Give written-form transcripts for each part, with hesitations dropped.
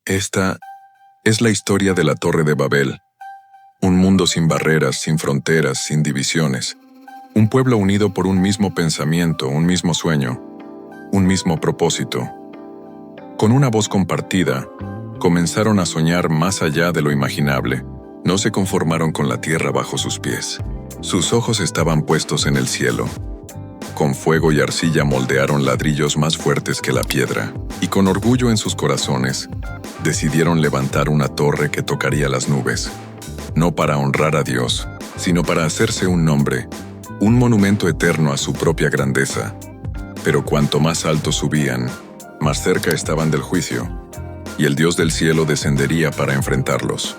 Esta es la historia de la Torre de Babel, un mundo sin barreras, sin fronteras, sin divisiones, un pueblo unido por un mismo pensamiento, un mismo sueño, un mismo propósito. Con una voz compartida, comenzaron a soñar más allá de lo imaginable. No se conformaron con la tierra bajo sus pies. Sus ojos estaban puestos en el cielo. Con fuego y arcilla moldearon ladrillos más fuertes que la piedra, y con orgullo en sus corazones, decidieron levantar una torre que tocaría las nubes, no para honrar a Dios, sino para hacerse un nombre, un monumento eterno a su propia grandeza. Pero cuanto más alto subían, más cerca estaban del juicio, y el Dios del cielo descendería para enfrentarlos.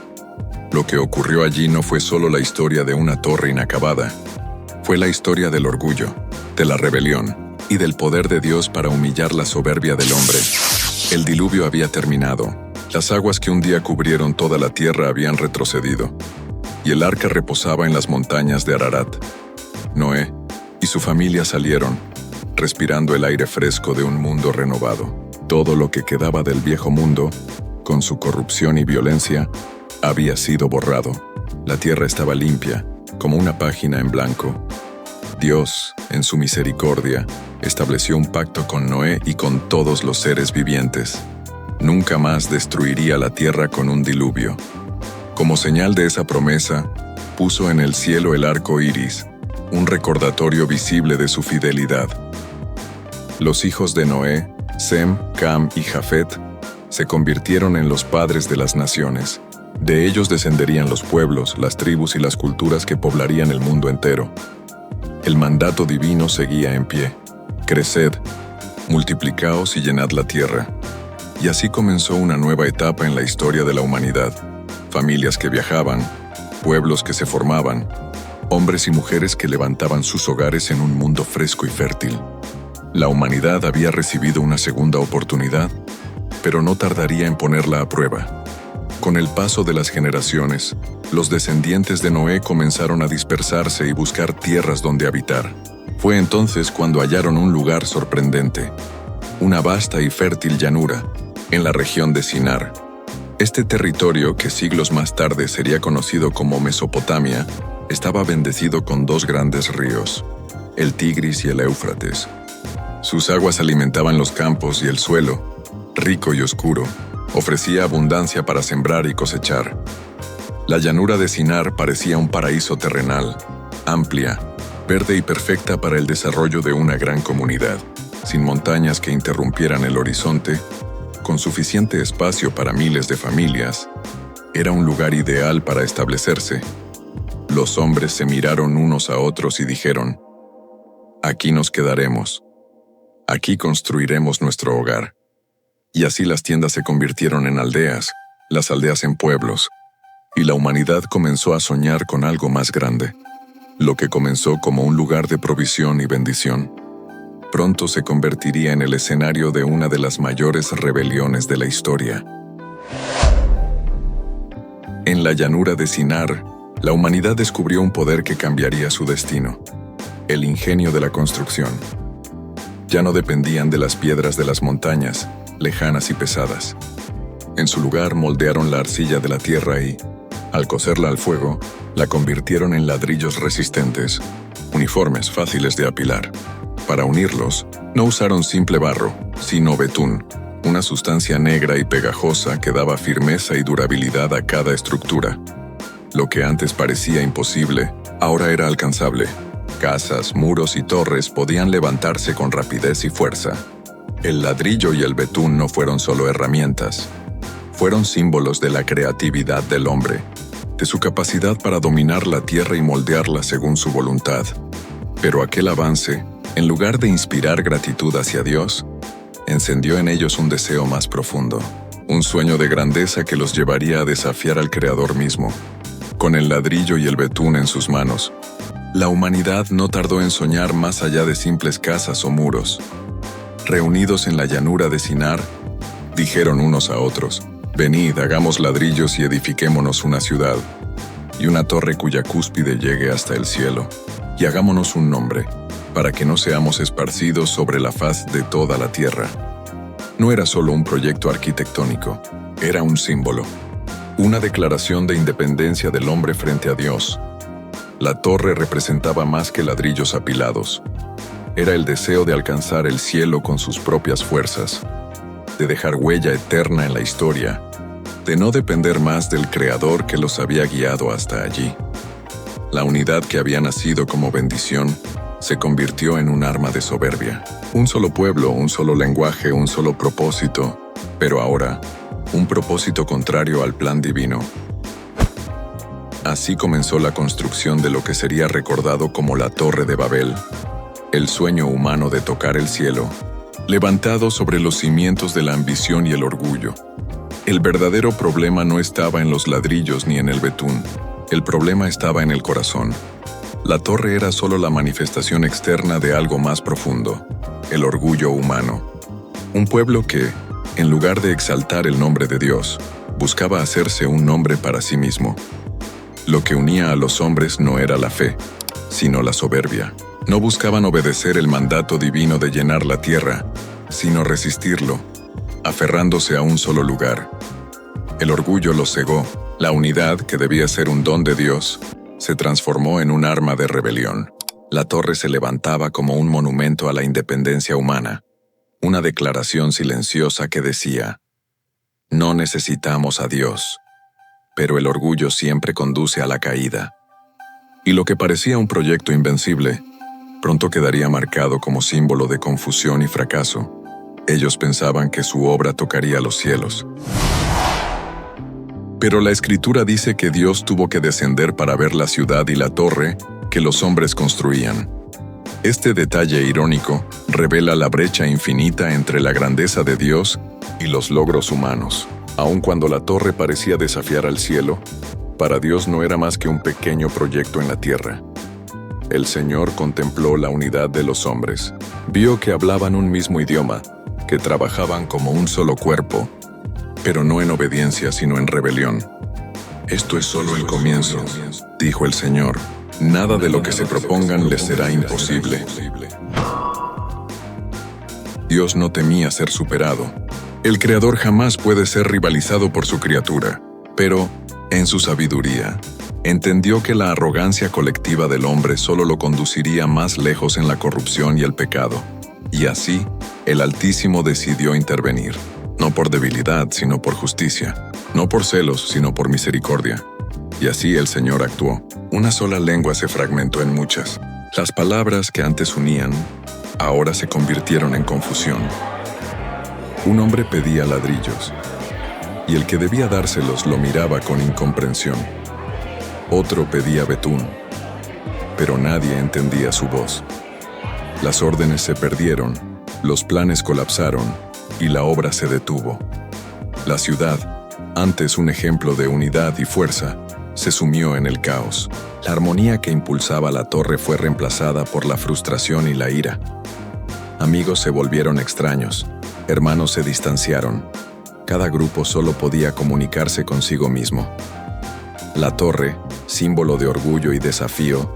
Lo que ocurrió allí no fue solo la historia de una torre inacabada, fue la historia del orgullo, de la rebelión y del poder de Dios para humillar la soberbia del hombre. El diluvio había terminado, las aguas que un día cubrieron toda la tierra habían retrocedido, y el arca reposaba en las montañas de Ararat. Noé y su familia salieron, respirando el aire fresco de un mundo renovado. Todo lo que quedaba del viejo mundo, con su corrupción y violencia, había sido borrado. La tierra estaba limpia, como una página en blanco. Dios, en su misericordia, estableció un pacto con Noé y con todos los seres vivientes. Nunca más destruiría la tierra con un diluvio. Como señal de esa promesa, puso en el cielo el arco iris, un recordatorio visible de su fidelidad. Los hijos de Noé, Sem, Cam y Jafet, se convirtieron en los padres de las naciones. De ellos descenderían los pueblos, las tribus y las culturas que poblarían el mundo entero. El mandato divino seguía en pie. Creced, multiplicaos y llenad la tierra. Y así comenzó una nueva etapa en la historia de la humanidad. Familias que viajaban, pueblos que se formaban, hombres y mujeres que levantaban sus hogares en un mundo fresco y fértil. La humanidad había recibido una segunda oportunidad, pero no tardaría en ponerla a prueba. Con el paso de las generaciones, los descendientes de Noé comenzaron a dispersarse y buscar tierras donde habitar. Fue entonces cuando hallaron un lugar sorprendente, una vasta y fértil llanura, en la región de Sinar. Este territorio, que siglos más tarde sería conocido como Mesopotamia, estaba bendecido con dos grandes ríos, el Tigris y el Éufrates. Sus aguas alimentaban los campos y el suelo, rico y oscuro, ofrecía abundancia para sembrar y cosechar. La llanura de Sinar parecía un paraíso terrenal, amplia, verde y perfecta para el desarrollo de una gran comunidad, sin montañas que interrumpieran el horizonte, con suficiente espacio para miles de familias. Era un lugar ideal para establecerse. Los hombres se miraron unos a otros y dijeron: «Aquí nos quedaremos. Aquí construiremos nuestro hogar». Y así las tiendas se convirtieron en aldeas, las aldeas en pueblos, y la humanidad comenzó a soñar con algo más grande. Lo que comenzó como un lugar de provisión y bendición, pronto se convertiría en el escenario de una de las mayores rebeliones de la historia. En la llanura de Sinar, la humanidad descubrió un poder que cambiaría su destino: el ingenio de la construcción. Ya no dependían de las piedras de las montañas, lejanas y pesadas. En su lugar moldearon la arcilla de la tierra y, al cocerla al fuego, la convirtieron en ladrillos resistentes, uniformes, fáciles de apilar. Para unirlos, no usaron simple barro, sino betún, una sustancia negra y pegajosa que daba firmeza y durabilidad a cada estructura. Lo que antes parecía imposible, ahora era alcanzable. Casas, muros y torres podían levantarse con rapidez y fuerza. El ladrillo y el betún no fueron solo herramientas, fueron símbolos de la creatividad del hombre, de su capacidad para dominar la tierra y moldearla según su voluntad. Pero aquel avance, en lugar de inspirar gratitud hacia Dios, encendió en ellos un deseo más profundo, un sueño de grandeza que los llevaría a desafiar al Creador mismo. Con el ladrillo y el betún en sus manos, la humanidad no tardó en soñar más allá de simples casas o muros. Reunidos en la llanura de Sinar, dijeron unos a otros: «Venid, hagamos ladrillos y edifiquémonos una ciudad, y una torre cuya cúspide llegue hasta el cielo, y hagámonos un nombre, para que no seamos esparcidos sobre la faz de toda la tierra». No era solo un proyecto arquitectónico, Era un símbolo, una declaración de independencia del hombre frente a Dios. La torre representaba más que ladrillos apilados. Era el deseo de alcanzar el cielo con sus propias fuerzas, de dejar huella eterna en la historia, de no depender más del Creador que los había guiado hasta allí. La unidad que había nacido como bendición se convirtió en un arma de soberbia. Un solo pueblo, un solo lenguaje, un solo propósito, pero ahora, un propósito contrario al plan divino. Así comenzó la construcción de lo que sería recordado como la Torre de Babel, el sueño humano de tocar el cielo, levantado sobre los cimientos de la ambición y el orgullo. El verdadero problema no estaba en los ladrillos ni en el betún. El problema estaba en el corazón. La torre era solo la manifestación externa de algo más profundo, el orgullo humano. Un pueblo que, en lugar de exaltar el nombre de Dios, buscaba hacerse un nombre para sí mismo. Lo que unía a los hombres no era la fe, sino la soberbia. No buscaban obedecer el mandato divino de llenar la tierra, sino resistirlo, aferrándose a un solo lugar. El orgullo los cegó. La unidad, que debía ser un don de Dios, se transformó en un arma de rebelión. La torre se levantaba como un monumento a la independencia humana, una declaración silenciosa que decía: no necesitamos a Dios, pero el orgullo siempre conduce a la caída. Y lo que parecía un proyecto invencible, pronto quedaría marcado como símbolo de confusión y fracaso. Ellos pensaban que su obra tocaría los cielos. Pero la Escritura dice que Dios tuvo que descender para ver la ciudad y la torre que los hombres construían. Este detalle irónico revela la brecha infinita entre la grandeza de Dios y los logros humanos. Aun cuando la torre parecía desafiar al cielo, para Dios no era más que un pequeño proyecto en la tierra. El Señor contempló la unidad de los hombres. Vio que hablaban un mismo idioma, que trabajaban como un solo cuerpo, pero no en obediencia sino en rebelión. Esto es solo el comienzo, dijo el Señor. Nada de lo que se propongan les será imposible. Dios no temía ser superado. El Creador jamás puede ser rivalizado por su criatura, pero, en su sabiduría, entendió que la arrogancia colectiva del hombre solo lo conduciría más lejos en la corrupción y el pecado. Y así, el Altísimo decidió intervenir, no por debilidad, sino por justicia, no por celos, sino por misericordia. Y así el Señor actuó. Una sola lengua se fragmentó en muchas. Las palabras que antes unían, ahora se convirtieron en confusión. Un hombre pedía ladrillos, y el que debía dárselos lo miraba con incomprensión. Otro pedía betún, pero nadie entendía su voz. Las órdenes se perdieron, los planes colapsaron, y la obra se detuvo. La ciudad, antes un ejemplo de unidad y fuerza, se sumió en el caos. La armonía que impulsaba la torre fue reemplazada por la frustración y la ira. Amigos se volvieron extraños, hermanos se distanciaron. Cada grupo solo podía comunicarse consigo mismo. La torre, símbolo de orgullo y desafío,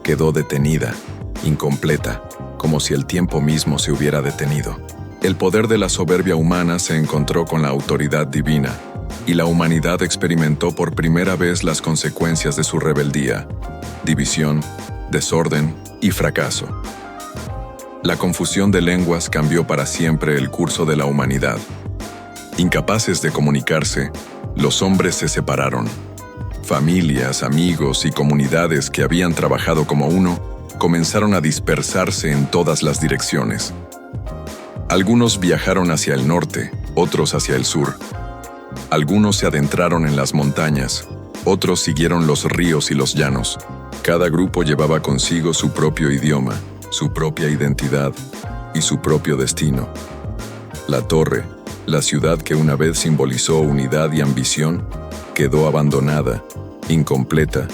quedó detenida, incompleta, como si el tiempo mismo se hubiera detenido. El poder de la soberbia humana se encontró con la autoridad divina, y la humanidad experimentó por primera vez las consecuencias de su rebeldía, división, desorden y fracaso. La confusión de lenguas cambió para siempre el curso de la humanidad. Incapaces de comunicarse, los hombres se separaron. Familias, amigos y comunidades que habían trabajado como uno comenzaron a dispersarse en todas las direcciones. Algunos viajaron hacia el norte, otros hacia el sur. Algunos se adentraron en las montañas, otros siguieron los ríos y los llanos. Cada grupo llevaba consigo su propio idioma, su propia identidad y su propio destino. La torre, la ciudad que una vez simbolizó unidad y ambición, quedó abandonada, incompleta,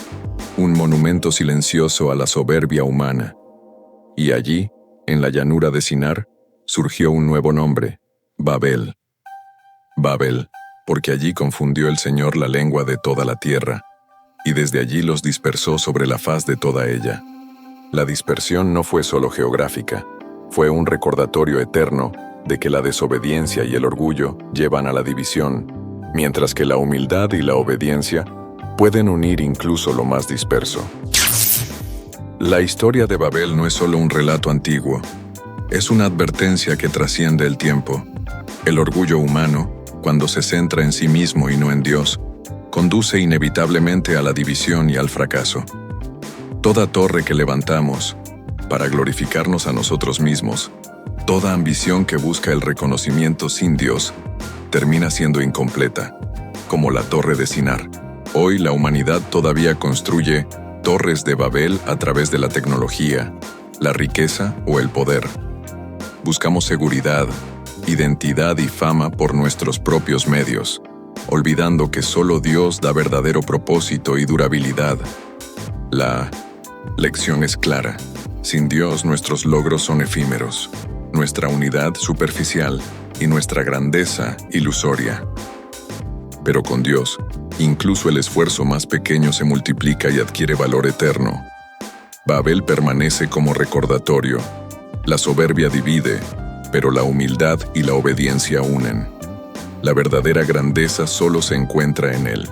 un monumento silencioso a la soberbia humana. Y allí, en la llanura de Sinar, surgió un nuevo nombre, Babel. Babel, porque allí confundió el Señor la lengua de toda la tierra, y desde allí los dispersó sobre la faz de toda ella. La dispersión no fue solo geográfica, fue un recordatorio eterno de que la desobediencia y el orgullo llevan a la división, mientras que la humildad y la obediencia pueden unir incluso lo más disperso. La historia de Babel no es solo un relato antiguo, es una advertencia que trasciende el tiempo. El orgullo humano, cuando se centra en sí mismo y no en Dios, conduce inevitablemente a la división y al fracaso. Toda torre que levantamos para glorificarnos a nosotros mismos, toda ambición que busca el reconocimiento sin Dios, termina siendo incompleta, como la Torre de Sinar. Hoy la humanidad todavía construye torres de Babel a través de la tecnología, la riqueza o el poder. Buscamos seguridad, identidad y fama por nuestros propios medios, olvidando que solo Dios da verdadero propósito y durabilidad. La lección es clara. Sin Dios nuestros logros son efímeros, nuestra unidad superficial y nuestra grandeza ilusoria. Pero con Dios, incluso el esfuerzo más pequeño se multiplica y adquiere valor eterno. Babel permanece como recordatorio. La soberbia divide, pero la humildad y la obediencia unen. La verdadera grandeza solo se encuentra en Él.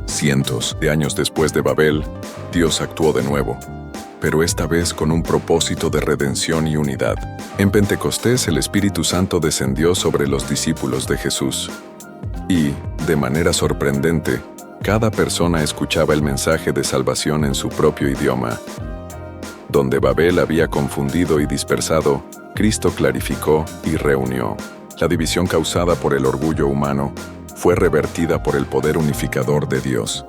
Cientos de años después de Babel, Dios actuó de nuevo, pero esta vez con un propósito de redención y unidad. En Pentecostés el Espíritu Santo descendió sobre los discípulos de Jesús. Y, de manera sorprendente, cada persona escuchaba el mensaje de salvación en su propio idioma. Donde Babel había confundido y dispersado, Cristo clarificó y reunió. La división causada por el orgullo humano fue revertida por el poder unificador de Dios.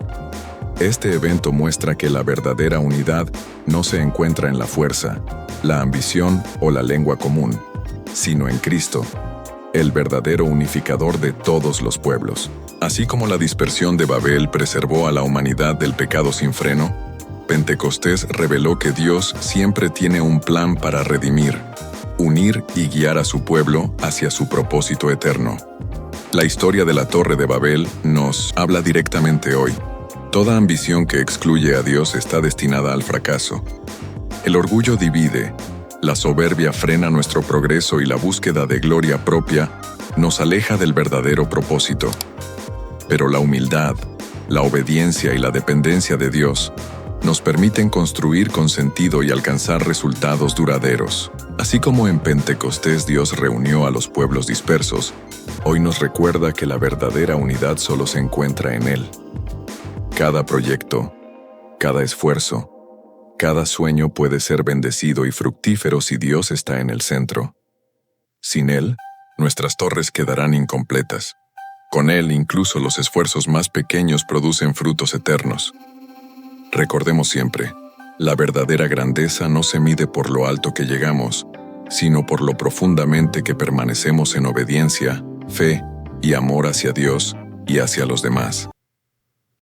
Este evento muestra que la verdadera unidad no se encuentra en la fuerza, la ambición o la lengua común, sino en Cristo, el verdadero unificador de todos los pueblos. Así como la dispersión de Babel preservó a la humanidad del pecado sin freno, Pentecostés reveló que Dios siempre tiene un plan para redimir, unir y guiar a su pueblo hacia su propósito eterno. La historia de la Torre de Babel nos habla directamente hoy. Toda ambición que excluye a Dios está destinada al fracaso. El orgullo divide, la soberbia frena nuestro progreso y la búsqueda de gloria propia nos aleja del verdadero propósito. Pero la humildad, la obediencia y la dependencia de Dios nos permiten construir con sentido y alcanzar resultados duraderos. Así como en Pentecostés Dios reunió a los pueblos dispersos, hoy nos recuerda que la verdadera unidad solo se encuentra en Él. Cada proyecto, cada esfuerzo, cada sueño puede ser bendecido y fructífero si Dios está en el centro. Sin Él, nuestras torres quedarán incompletas. Con Él, incluso los esfuerzos más pequeños producen frutos eternos. Recordemos siempre, la verdadera grandeza no se mide por lo alto que llegamos, sino por lo profundamente que permanecemos en obediencia, fe y amor hacia Dios y hacia los demás.